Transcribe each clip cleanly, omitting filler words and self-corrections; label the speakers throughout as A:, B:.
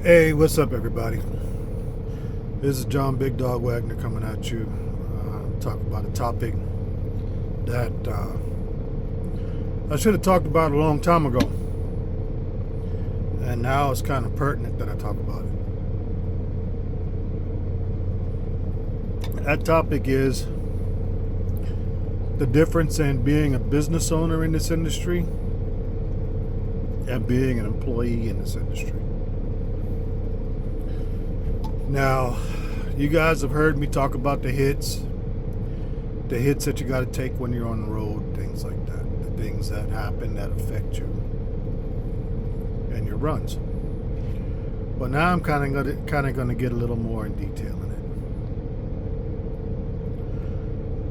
A: Hey, what's up, everybody? This is John Big Dog Wagner coming at you. Talk about a topic that I should have talked about a long time ago, and now it's kind of pertinent that I talk about it. That topic is the difference in being a business owner in this industry and being an employee in this industry. Now, you guys have heard me talk about the hits that you got to take when you're on the road, things like that, the things that happen that affect you and your runs. But now I'm kind of going to get a little more in detail in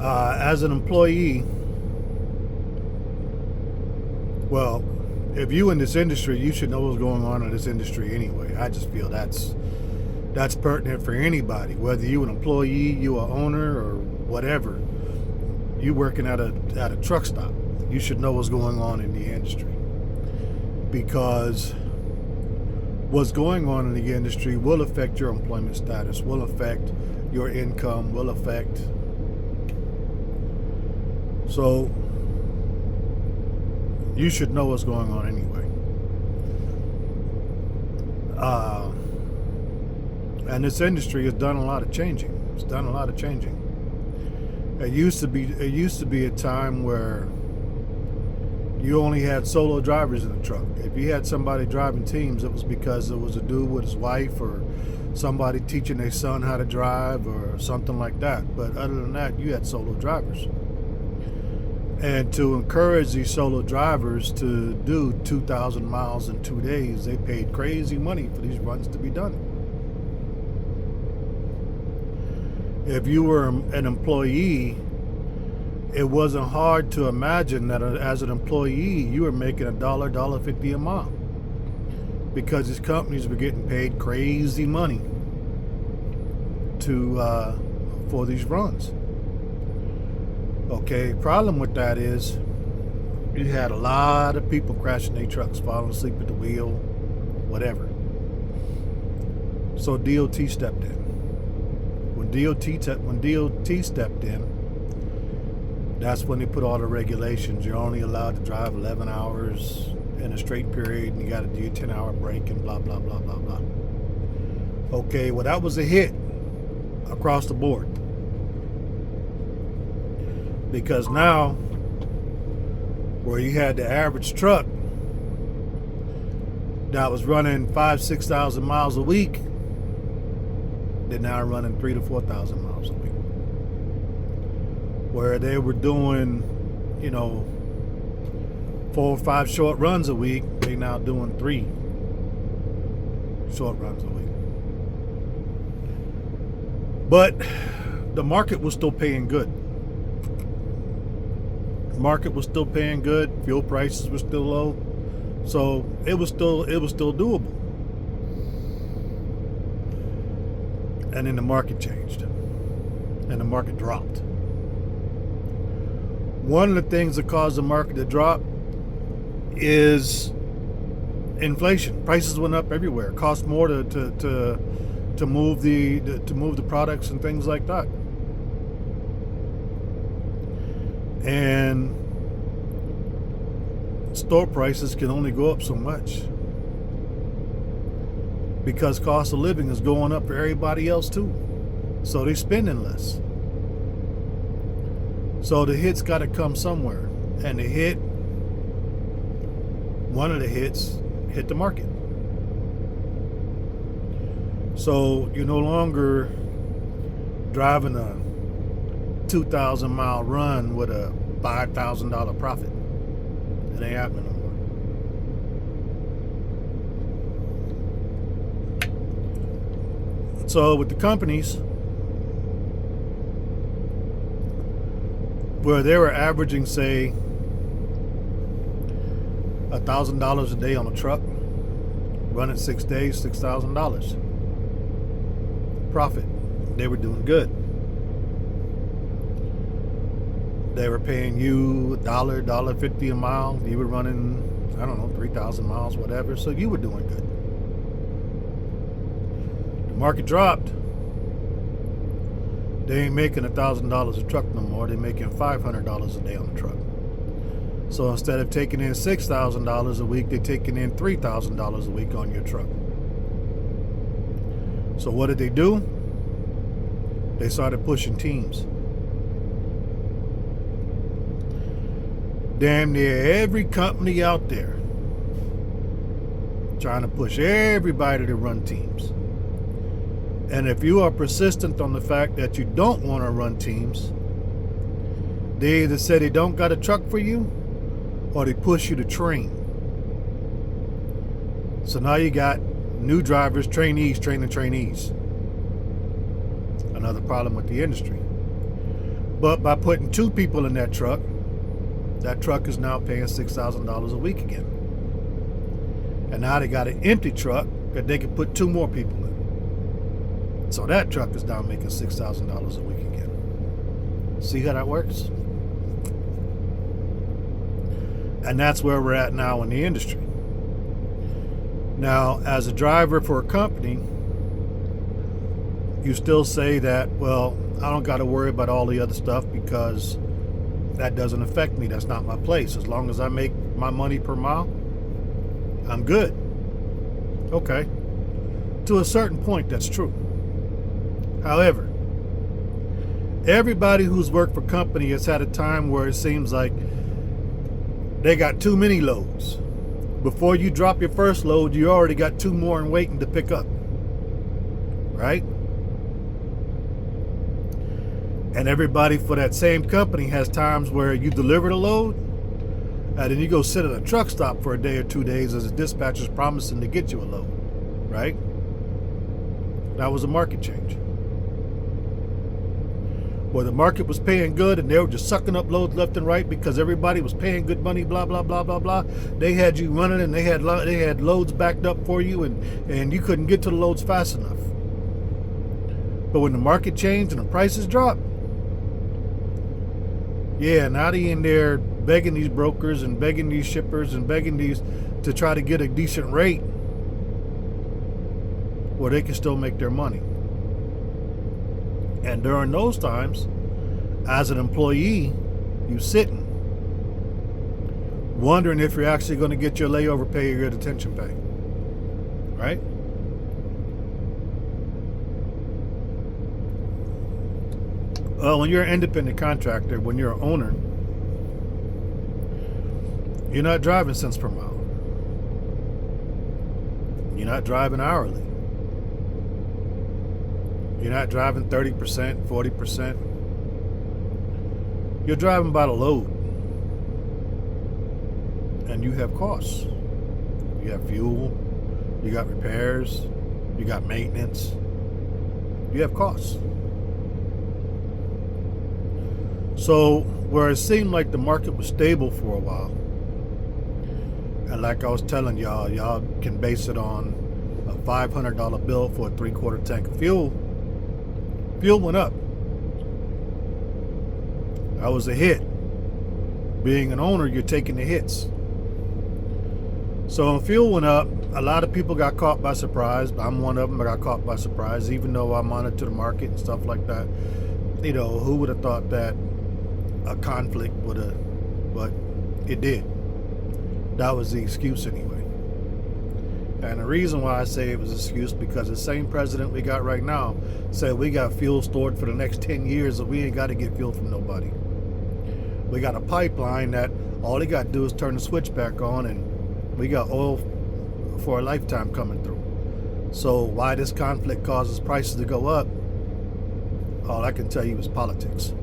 A: it. As an employee, well, if you in this industry, you should know what's going on in this industry anyway. I just feel that's pertinent for anybody, whether you an employee, you an owner, or whatever. You working at a truck stop, you should know what's going on in the industry, because what's going on in the industry will affect your employment status, will affect your income, will affect. So you should know what's going on anyway. And this industry has done a lot of changing. It's done a lot of changing. It used to be a time where you only had solo drivers in the truck. If you had somebody driving teams, it was because it was a dude with his wife or somebody teaching their son how to drive or something like that. But other than that, you had solo drivers. And to encourage these solo drivers to do 2,000 miles in 2 days, they paid crazy money for these runs to be done. If you were an employee, it wasn't hard to imagine that as an employee, you were making $1.50 a mile, because these companies were getting paid crazy money for these runs. Okay, problem with that is you had a lot of people crashing their trucks, falling asleep at the wheel, whatever. So DOT stepped in. When DOT stepped in, that's when they put all the regulations. You're only allowed to drive 11 hours in a straight period, and you got to do a 10-hour break and blah, blah, blah, blah, blah. Okay, well, that was a hit across the board. Because now, where you had the average truck that was running 5,000-6,000 miles a week, they're now running 3,000 to 4,000 miles a week. Where they were doing, 4 or 5 short runs a week, they now doing 3 short runs a week. But the market was still paying good. Market was still paying good. Fuel prices were still low, so it was still doable. And then the market changed, and the market dropped. One of the things that caused the market to drop is inflation. Prices went up everywhere. It cost more to move the products and things like that. And store prices can only go up so much, because cost of living is going up for everybody else too. So they're spending less. So the hit's got to come somewhere. And one of the hits hit the market. So you're no longer driving a 2,000 mile run with a $5,000 profit. It ain't happening no more. So with the companies, where they were averaging, say, $1,000 a day on a truck, running 6 days, $6,000 profit, they were doing good. They were paying you $1.50 a mile. You were running, I don't know, 3,000 miles, whatever. So you were doing good. Market dropped. They ain't making $1,000 a truck no more. They're making $500 a day on the truck. So instead of taking in $6,000 a week, they're taking in $3,000 a week on your truck. So what did they do? They started pushing teams. Damn near every company out there trying to push everybody to run teams. And if you are persistent on the fact that you don't want to run teams, they either say they don't got a truck for you or they push you to train. So now you got new drivers, trainees, training trainees. Another problem with the industry. But by putting 2 people in that truck is now paying $6,000 a week again. And now they got an empty truck that they can put 2 more people in. So that truck is now making $6,000 a week again. See how that works? And that's where we're at now in the industry. Now, as a driver for a company, you still say that, well, I don't got to worry about all the other stuff because that doesn't affect me. That's not my place. As long as I make my money per mile, I'm good. Okay. To a certain point, that's true. However, everybody who's worked for company has had a time where it seems like they got too many loads. Before you drop your first load, you already got 2 more and waiting to pick up. Right? And everybody for that same company has times where you deliver the load and then you go sit at a truck stop for a day or 2 days as a dispatcher's promising to get you a load. Right? That was a market change. Where the market was paying good and they were just sucking up loads left and right because everybody was paying good money, blah, blah, blah, blah, blah. They had you running and they had loads backed up for you and you couldn't get to the loads fast enough. But when the market changed and the prices dropped, yeah, now they in there begging these brokers and begging these shippers and begging these to try to get a decent rate where they can still make their money. And during those times, as an employee, you sitting, wondering if you're actually going to get your layover pay or your detention pay. Right? Well, when you're an independent contractor, when you're an owner, you're not driving cents per mile. You're not driving hourly. You're not driving 30%, 40%. You're driving by the load. And you have costs. You have fuel. You got repairs. You got maintenance. You have costs. So where it seemed like the market was stable for a while, and like I was telling y'all can base it on a $500 bill for a 3/4 tank of fuel. Fuel went up. That was a hit. Being an owner, you're taking the hits. So when fuel went up, a lot of people got caught by surprise. I'm one of them that got caught by surprise, even though I monitor the market and stuff like that. You know, who would have thought that a conflict would have, but it did. That was the excuse anyway. And the reason why I say it was an excuse, because the same president we got right now said we got fuel stored for the next 10 years and we ain't got to get fuel from nobody. We got a pipeline that all they got to do is turn the switch back on and we got oil for a lifetime coming through. So why this conflict causes prices to go up, all I can tell you is politics.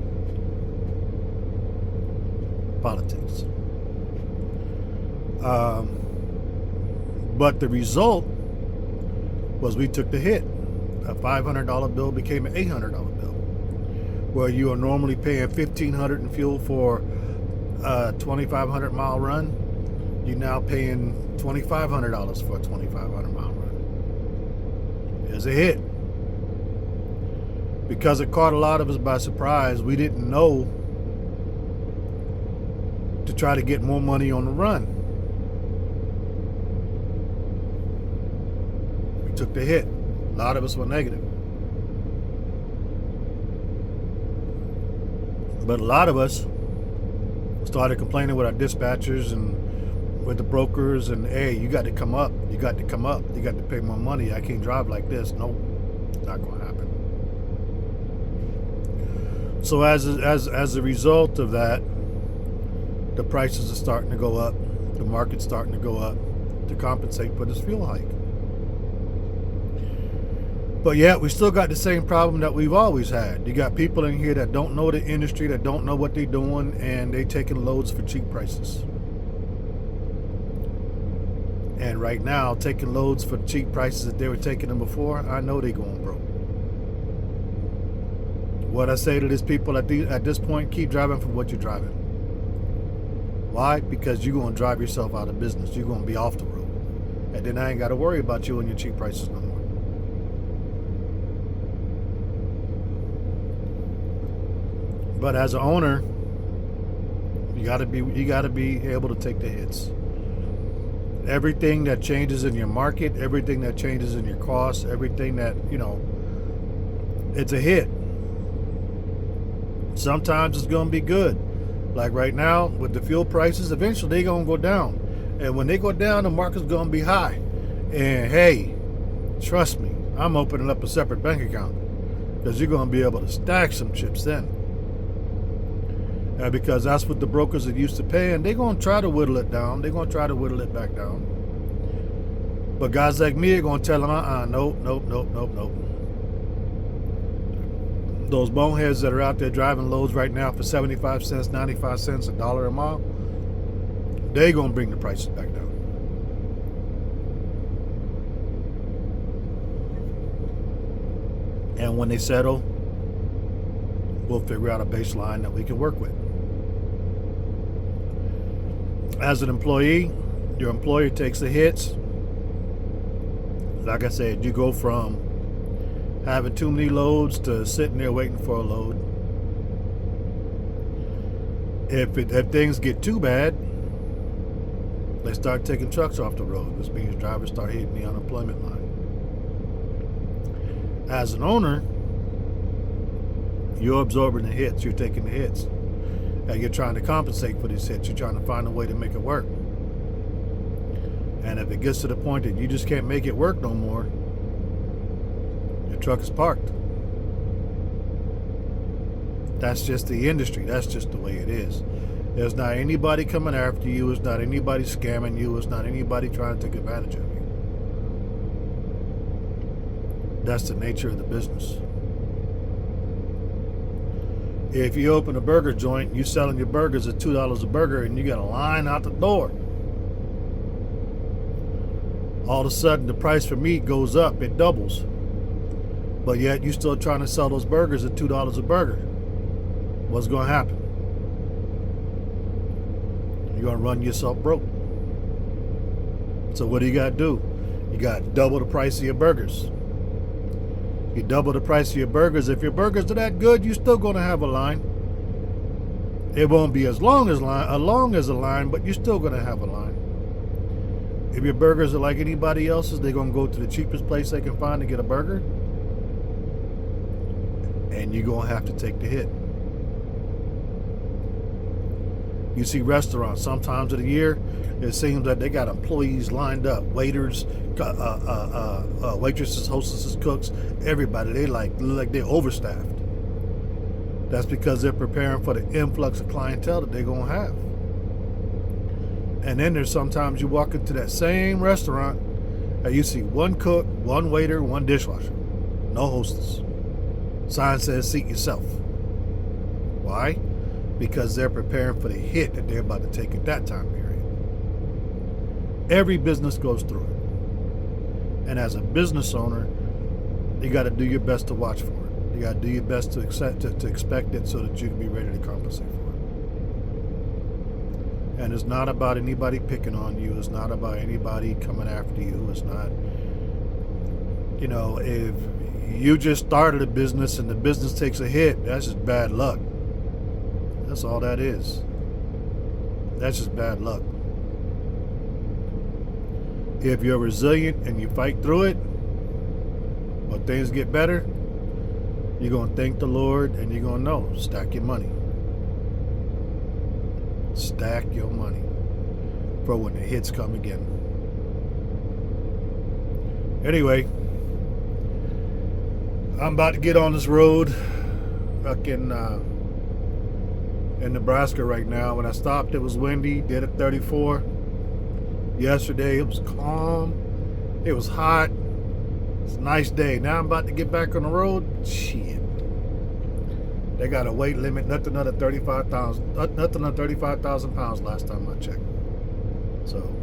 A: Politics. But the result was we took the hit. A $500 bill became an $800 bill. Where you are normally paying $1,500 in fuel for a 2,500 mile run, you're now paying $2,500 for a 2,500 mile run. It's a hit. Because it caught a lot of us by surprise, we didn't know to try to get more money on the run. We took the hit. A lot of us were negative. But a lot of us started complaining with our dispatchers and with the brokers, and hey, you got to come up, you got to come up, you got to pay more money. I can't drive like this. Nope, it's not going to happen. So as a result of that, the prices are starting to go up, the market's starting to go up to compensate for this fuel hike. But yet we still got the same problem that we've always had. You got people in here that don't know the industry, that don't know what they're doing, and they taking loads for cheap prices. And right now, taking loads for cheap prices that they were taking them before, I know they're going broke. What I say to these people at this point, keep driving for what you're driving. Why? Because you're going to drive yourself out of business. You're going to be off the road. And then I ain't got to worry about you and your cheap prices no more. But as an owner, you got to be able to take the hits. Everything that changes in your market, everything that changes in your costs, everything that, it's a hit. Sometimes it's going to be good. Like right now, with the fuel prices, eventually they're going to go down. And when they go down, the market's going to be high. And hey, trust me, I'm opening up a separate bank account because you're going to be able to stack some chips then. Because that's what the brokers are used to paying. They're going to try to whittle it down. They're going to try to whittle it back down. But guys like me are going to tell them, nope. Those boneheads that are out there driving loads right now for 75 cents, 95 cents, $1 a mile, they're going to bring the prices back down. And when they settle, we'll figure out a baseline that we can work with. As an employee, your employer takes the hits. Like I said, you go from having too many loads to sitting there waiting for a load. If things get too bad, they start taking trucks off the road, which means drivers start hitting the unemployment line. As an owner, you're absorbing the hits, you're taking the hits. And you're trying to compensate for these hits. You're trying to find a way to make it work. And if it gets to the point that you just can't make it work no more, your truck is parked. That's just the industry. That's just the way it is. There's not anybody coming after you. It's not anybody scamming you. It's not anybody trying to take advantage of you. That's the nature of the business. If you open a burger joint, you selling your burgers at $2 a burger, and you got a line out the door. All of a sudden, the price for meat goes up. It doubles. But yet, you're still trying to sell those burgers at $2 a burger. What's going to happen? You're going to run yourself broke. So what do you got to do? You got to double the price of your burgers. You double the price of your burgers. If your burgers are that good, you're still going to have a line. It won't be as long as a line, but you're still going to have a line. If your burgers are like anybody else's, they're going to go to the cheapest place they can find to get a burger. And you're going to have to take the hit. You see restaurants, sometimes of the year, it seems that they got employees lined up, waiters, waitresses, hostesses, cooks, everybody. They look like they're overstaffed. That's because they're preparing for the influx of clientele that they're going to have. And then there's sometimes you walk into that same restaurant and you see one cook, one waiter, one dishwasher, no hostess. Sign says seat yourself. Why? Because they're preparing for the hit that they're about to take at that time period. Every business goes through it. And as a business owner, you got to do your best to watch for it. You got to do your best to expect it so that you can be ready to compensate for it. And it's not about anybody picking on you. It's not about anybody coming after you. It's not, if you just started a business and the business takes a hit, that's just bad luck. That's all that is. That's just bad luck. If you're resilient and you fight through it, when things get better, you're going to thank the Lord, and you're going to know, stack your money. Stack your money for when the hits come again. Anyway, I'm about to get on this road back in Nebraska right now. When I stopped, it was windy, did a 34. Yesterday, it was calm. It was hot. It's a nice day. Now I'm about to get back on the road. Shit. They got a weight limit, nothing under 35,000 pounds last time I checked. So,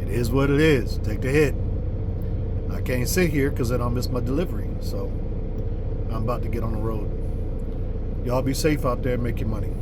A: it is what it is. Take the hit. I can't sit here because then I'll miss my delivery. So, I'm about to get on the road. Y'all be safe out there and make your money.